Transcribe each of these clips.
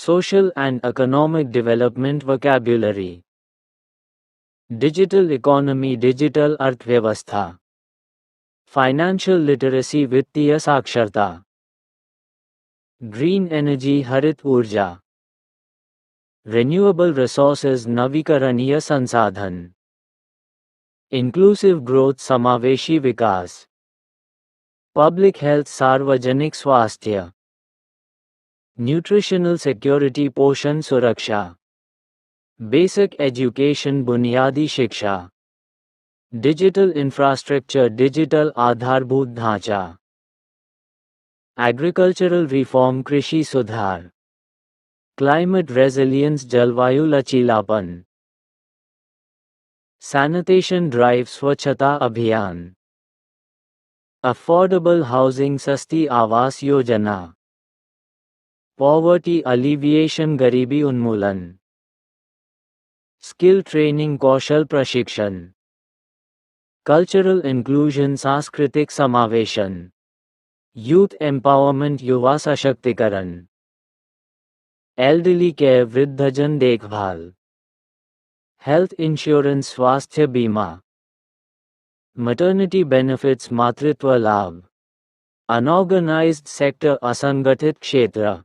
Social and economic development vocabulary. Digital economy, digital अर्थव्यवस्था. Financial literacy, वित्तीय साक्षरता. Green energy, हरित ऊर्जा. Renewable resources, नवीकरणीय संसाधन. Inclusive growth, समावेशी विकास. Public health, सार्वजनिक स्वास्थ्य. Nutritional security, पोषण सुरक्षा. Basic education, बुनियादी शिक्षा. Digital infrastructure, डिजिटल आधारभूत ढांचा. Agricultural reform, कृषि सुधार. Climate resilience, जलवायु लचीलापन. Sanitation drive, स्वच्छता अभियान. Affordable housing, सस्ती आवास योजना. Poverty alleviation, गरीबी उन्मूलन. Skill training, कौशल प्रशिक्षण. Cultural inclusion, सांस्कृतिक समावेशन. Youth empowerment, युवा सशक्तिकरण. Elderly care, वृद्धजन देखभाल. Health insurance, स्वास्थ्य बीमा. Maternity benefits, मातृत्व लाभ. Unorganized sector, असंगठित क्षेत्र.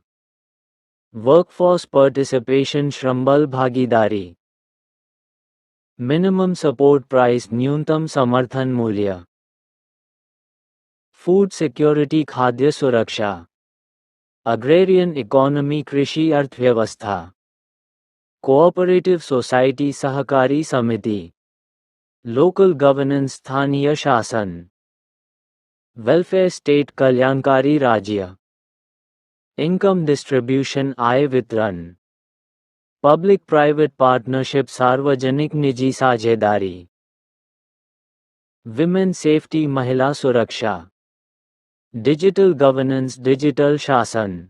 Workforce participation, श्रमबल भागीदारी. Minimum support price, न्यूनतम समर्थन मूल्य. Food security, खाद्य सुरक्षा. Agrarian economy, कृषि अर्थव्यवस्था. Cooperative society, सहकारी समिति. Local governance, स्थानीय शासन. Welfare state, कल्याणकारी राज्य. Income distribution, आय वितरण. Public private partnership, सार्वजनिक निजी साझेदारी. Women safety, महिला सुरक्षा. Digital governance, डिजिटल शासन.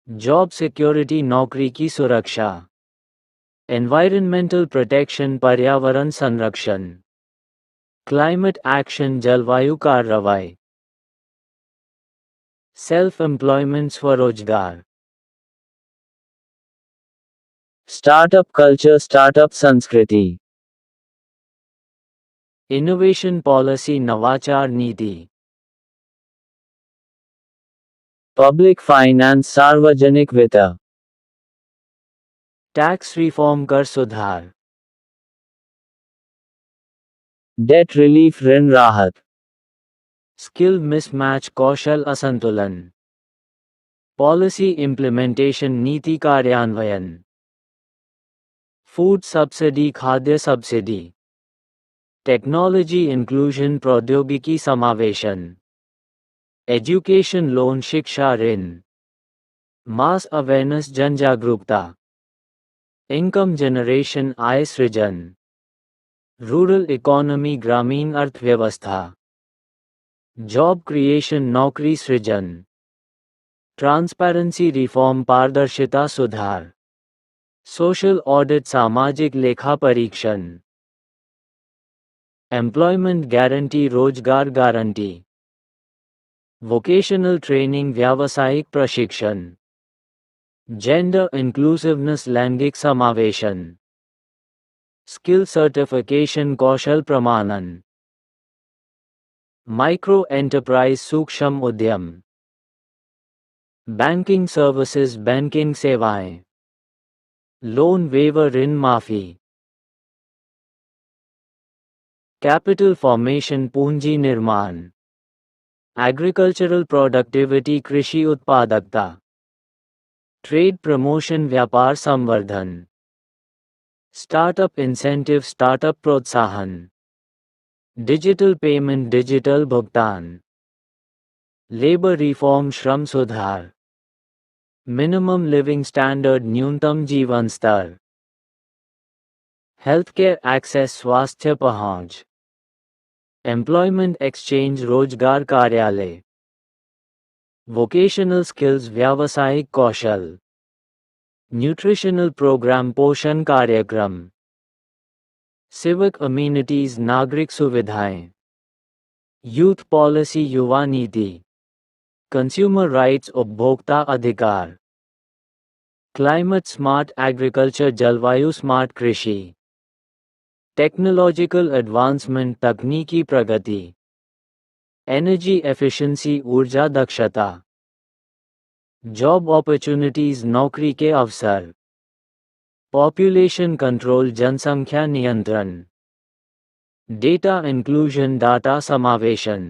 Job security, नौकरी की सुरक्षा. Environmental protection, पर्यावरण संरक्षण. Climate action, जलवायु कार्रवाई. Self employment, स्वरोजगार. Startup culture, startup संस्कृति. Innovation policy, नवाचार नीति. Public finance, सार्वजनिक वित्त. Tax reform, कर सुधार. Debt relief, ऋण राहत. Skill mismatch, कौशल असंतुलन. Policy implementation, नीति कार्यान्वयन. Food subsidy, खाद्य सब्सिडी. Technology inclusion, प्रौद्योगिकी समावेशन. Education loan, शिक्षा ऋण. Mass awareness, जन जागरूकता. Income generation, आय सृजन. Rural economy, ग्रामीण अर्थव्यवस्था. Job creation, नौकरी सृजन. Transparency reform, पारदर्शिता सुधार. Social audit, सामाजिक लेखा परीक्षण. Employment guarantee, रोजगार गारंटी. Vocational training, व्यावसायिक प्रशिक्षण. Gender inclusiveness, लैंगिक समावेशन. Skill certification, कौशल प्रमाणन. Micro enterprise, सूक्ष्म उद्यम. Banking services, बैंकिंग सेवाएं. Loan waiver, ऋण माफी. Capital formation, पूंजी निर्माण. Agricultural productivity, कृषि उत्पादकता. Trade promotion, व्यापार संवर्धन. Startup incentive, स्टार्टअप प्रोत्साहन. Digital payment, डिजिटल भुगतान. Labor reform, श्रम सुधार. Minimum living standard, न्यूनतम जीवन स्तर. Healthcare access, स्वास्थ्य पहुंच. Employment exchange, रोजगार कार्यालय. Vocational skills, व्यावसायिक कौशल. Nutritional program, पोषण कार्यक्रम. Civic amenities, नागरिक सुविधाएं. Youth policy, युवा नीति. Consumer rights, उपभोक्ता अधिकार. क्लाइमेट स्मार्ट एग्रीकल्चर जलवायु स्मार्ट कृषि, टेक्नोलॉजिकल एडवांसमेंट तकनीकी प्रगति, एनर्जी एफिशिएंसी ऊर्जा दक्षता, जॉब अपॉर्चुनिटीज नौकरी के अवसर, पॉपुलेशन कंट्रोल जनसंख्या नियंत्रण, डेटा इंक्लूजन डाटा समावेशन,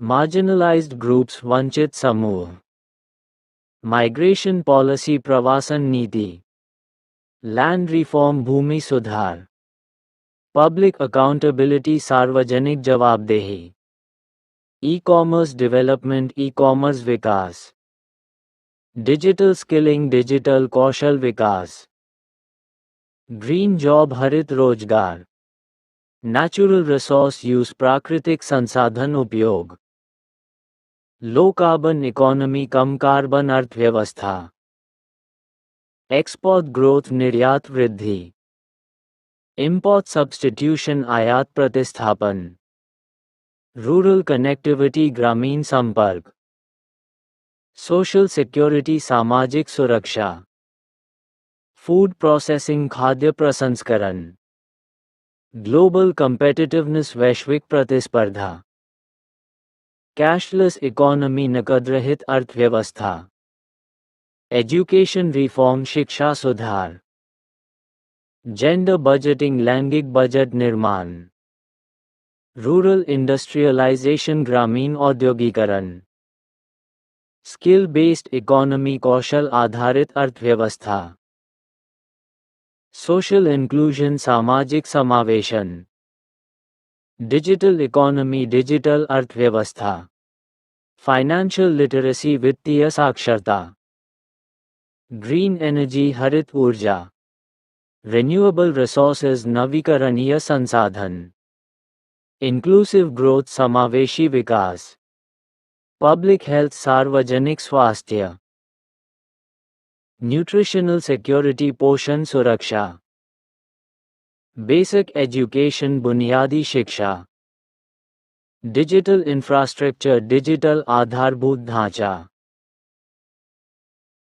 मार्जिनलाइज्ड ग्रुप्स वंचित समूह, माइग्रेशन पॉलिसी प्रवासन नीति, लैंड रिफॉर्म भूमि सुधार, पब्लिक अकाउंटेबिलिटी सार्वजनिक जवाबदेही, e commerce development e commerce विकास, डिजिटल स्किलिंग डिजिटल कौशल विकास, ग्रीन जॉब हरित रोजगार, नेचुरल रिसोर्स यूज प्राकृतिक संसाधन उपयोग, लो कार्बन इकोनॉमी कम कार्बन अर्थव्यवस्था, एक्सपोर्ट ग्रोथ निर्यात वृद्धि, इंपोर्ट सब्स्टिट्यूशन आयात प्रतिस्थापन, रूरल कनेक्टिविटी ग्रामीण संपर्क, सोशल सिक्योरिटी सामाजिक सुरक्षा, फूड प्रोसेसिंग खाद्य प्रसंस्करण, ग्लोबल कम्पेटिटिवनेस वैश्विक प्रतिस्पर्धा, कैशलेस इकोनॉमी नकद रहित अर्थव्यवस्था, एजुकेशन रिफॉर्म शिक्षा सुधार, जेंडर बजटिंग लैंगिक बजट निर्माण, रूरल इंडस्ट्रियलाइजेशन ग्रामीण औद्योगिकरण, स्किल बेस्ड इकोनॉमी कौशल आधारित अर्थव्यवस्था, सोशल इंक्लूजन सामाजिक समावेशन, डिजिटल इकोनॉमी डिजिटल अर्थव्यवस्था, फाइनेंशियल लिटरेसी वित्तीय साक्षरता, ग्रीन एनर्जी हरित ऊर्जा, रिन्यूएबल रिसोर्सेज नवीकरणीय संसाधन, इंक्लूसिव ग्रोथ समावेशी विकास, पब्लिक हेल्थ सार्वजनिक स्वास्थ्य, न्यूट्रिशनल सिक्योरिटी पोषण सुरक्षा, बेसिक एजुकेशन बुनियादी शिक्षा, डिजिटल इंफ्रास्ट्रक्चर डिजिटल आधारभूत ढांचा,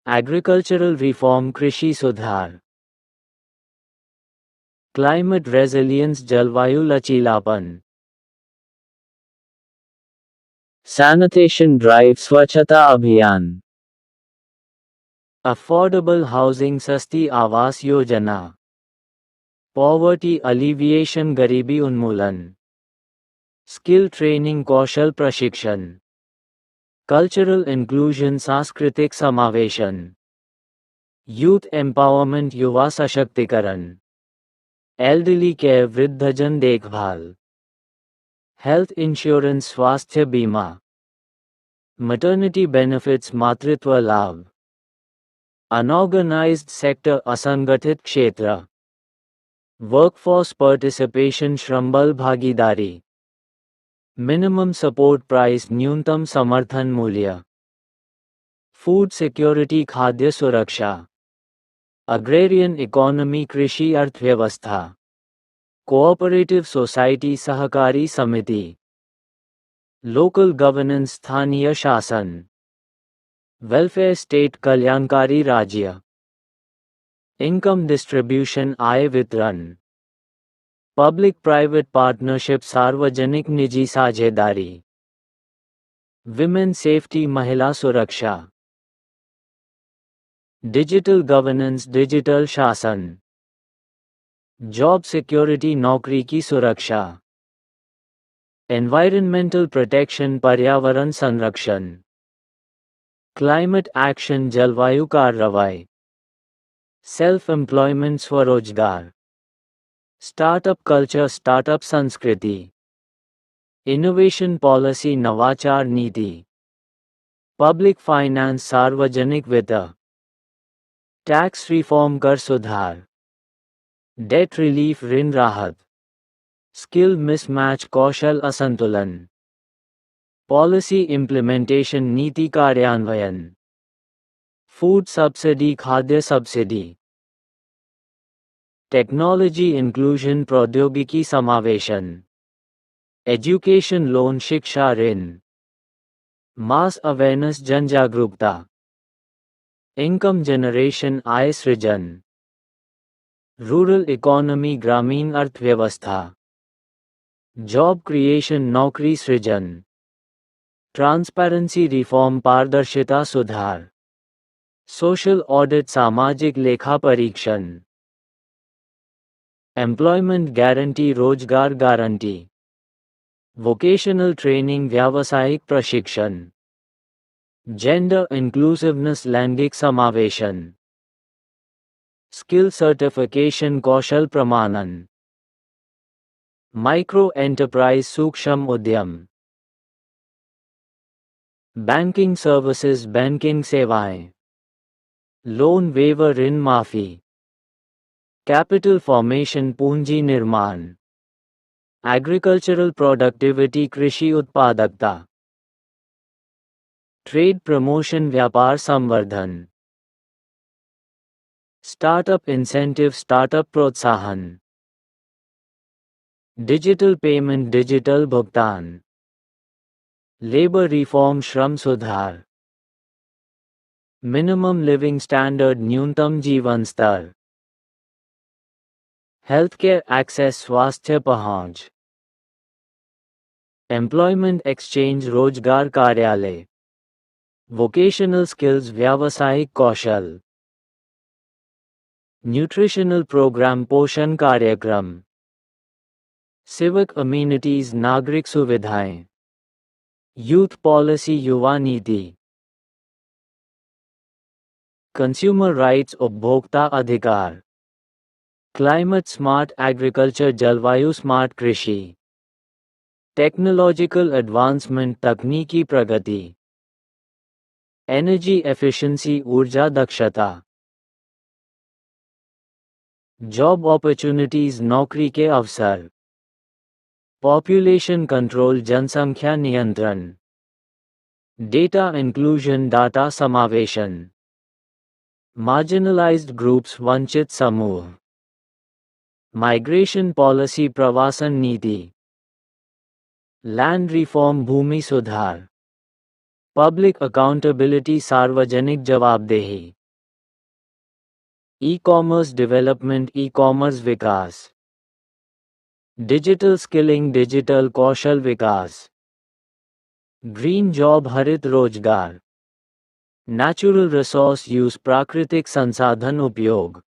एग्रीकल्चरल रिफॉर्म कृषि सुधार, क्लाइमेट रेजिलियंस जलवायु लचीलापन, सैनिटेशन ड्राइव स्वच्छता अभियान, अफोर्डेबल हाउसिंग सस्ती आवास योजना, पॉवर्टी अलिविएशन गरीबी उन्मूलन, स्किल ट्रेनिंग कौशल प्रशिक्षण, कल्चरल इंक्लूजन सांस्कृतिक समावेशन, यूथ एम्पावरमेंट युवा सशक्तिकरण, एल्डरली केयर वृद्धजन देखभाल, हेल्थ इंश्योरेंस स्वास्थ्य बीमा, मैटरनिटी बेनिफिट्स मातृत्व लाभ, अनऑर्गेनाइज्ड सेक्टर असंगठित क्षेत्र, वर्कफोर्स पार्टिसिपेशन श्रमबल भागीदारी, मिनिमम सपोर्ट प्राइस न्यूनतम समर्थन मूल्य, फूड सिक्योरिटी खाद्य सुरक्षा, अग्रेरियन इकोनॉमी कृषि अर्थव्यवस्था, कोऑपरेटिव सोसाइटी सहकारी समिति, लोकल गवर्नेंस स्थानीय शासन, वेलफेयर स्टेट कल्याणकारी राज्य, इनकम डिस्ट्रीब्यूशन आय वितरण, पब्लिक प्राइवेट पार्टनरशिप सार्वजनिक निजी साझेदारी, विमेन सेफ्टी महिला सुरक्षा, डिजिटल गवर्नेंस डिजिटल शासन, जॉब सिक्योरिटी नौकरी की सुरक्षा, एनवायरनमेंटल प्रोटेक्शन पर्यावरण संरक्षण, क्लाइमेट एक्शन जलवायु कार्रवाई, सेल्फ एम्प्लॉयमेंट स्वरोजगार, स्टार्टअप कल्चर स्टार्टअप संस्कृति, इनोवेशन पॉलिसी नवाचार नीति, पब्लिक फाइनेंस सार्वजनिक वित्त, टैक्स रिफॉर्म कर सुधार, डेट रिलीफ ऋण राहत, स्किल मिसमैच कौशल असंतुलन, पॉलिसी इम्प्लीमेंटेशन नीति कार्यान्वयन, फूड सब्सिडी खाद्य सब्सिडी, टेक्नोलॉजी इंक्लूजन प्रौद्योगिकी समावेशन, एजुकेशन लोन शिक्षा ऋण, मास अवेयरनेस जन जागरूकता, इनकम जनरेशन आय सृजन, रूरल इकोनॉमी ग्रामीण अर्थव्यवस्था, जॉब क्रिएशन नौकरी सृजन, ट्रांसपेरेंसी रिफॉर्म पारदर्शिता सुधार, सोशल ऑडिट सामाजिक लेखा परीक्षण, एम्प्लॉयमेंट गारंटी रोजगार गारंटी, वोकेशनल ट्रेनिंग व्यावसायिक प्रशिक्षण, जेंडर इंक्लूसिवनेस लैंगिक समावेशन, स्किल सर्टिफिकेशन कौशल प्रमाणन, माइक्रो एंटरप्राइज सूक्ष्म उद्यम, बैंकिंग सर्विसेज बैंकिंग सेवाएं, लोन वेवर ऋण माफी, कैपिटल फॉर्मेशन पूंजी निर्माण, एग्रीकल्चरल प्रोडक्टिविटी कृषि उत्पादकता, ट्रेड प्रमोशन व्यापार संवर्धन, स्टार्टअप इंसेंटिव स्टार्टअप प्रोत्साहन, डिजिटल पेमेंट डिजिटल भुगतान, लेबर रिफॉर्म श्रम सुधार, मिनिमम लिविंग स्टैंडर्ड न्यूनतम जीवन स्तर, हेल्थ केयर एक्सेस स्वास्थ्य पहुंच, एम्प्लॉयमेंट एक्सचेंज रोजगार कार्यालय, वोकेशनल स्किल्स व्यावसायिक कौशल, न्यूट्रिशनल प्रोग्राम पोषण कार्यक्रम, सिविक अम्यूनिटीज नागरिक सुविधाएं, यूथ पॉलिसी युवा नीति, कंज्यूमर राइट्स उपभोक्ता अधिकार, क्लाइमेट स्मार्ट एग्रीकल्चर जलवायु स्मार्ट कृषि, टेक्नोलॉजिकल एडवांसमेंट तकनीकी प्रगति, एनर्जी एफिशिएंसी ऊर्जा दक्षता, जॉब अपॉर्चुनिटीज नौकरी के अवसर, पॉपुलेशन कंट्रोल जनसंख्या नियंत्रण, डेटा इंक्लूजन डाटा समावेशन, मार्जिनलाइज्ड ग्रुप्स वंचित समूह, माइग्रेशन पॉलिसी प्रवासन नीति, लैंड रिफॉर्म भूमि सुधार, पब्लिक अकाउंटेबिलिटी सार्वजनिक जवाबदेही, e commerce development e commerce विकास, डिजिटल स्किलिंग डिजिटल कौशल विकास, ग्रीन जॉब हरित रोजगार, नेचुरल रिसोर्स यूज प्राकृतिक संसाधन उपयोग,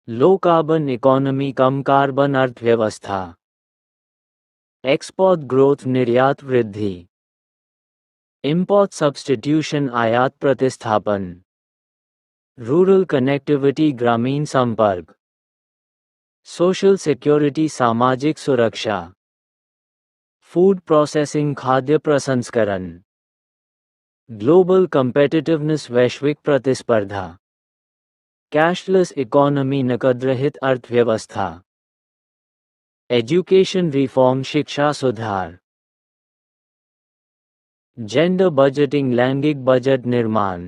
लो कार्बन इकोनॉमी कम कार्बन अर्थव्यवस्था, एक्सपोर्ट ग्रोथ निर्यात वृद्धि, इंपोर्ट सब्स्टिट्यूशन आयात प्रतिस्थापन, रूरल कनेक्टिविटी ग्रामीण संपर्क, सोशल सिक्योरिटी सामाजिक सुरक्षा, फूड प्रोसेसिंग खाद्य प्रसंस्करण, ग्लोबल कम्पेटिटिवनेस वैश्विक प्रतिस्पर्धा, कैशलेस इकोनॉमी नकदरहित अर्थव्यवस्था, एजुकेशन रिफॉर्म शिक्षा सुधार, जेंडर बजटिंग लैंगिक बजट निर्माण,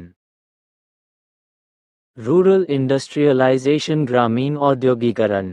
रूरल इंडस्ट्रियलाइजेशन ग्रामीण औद्योगिकरण,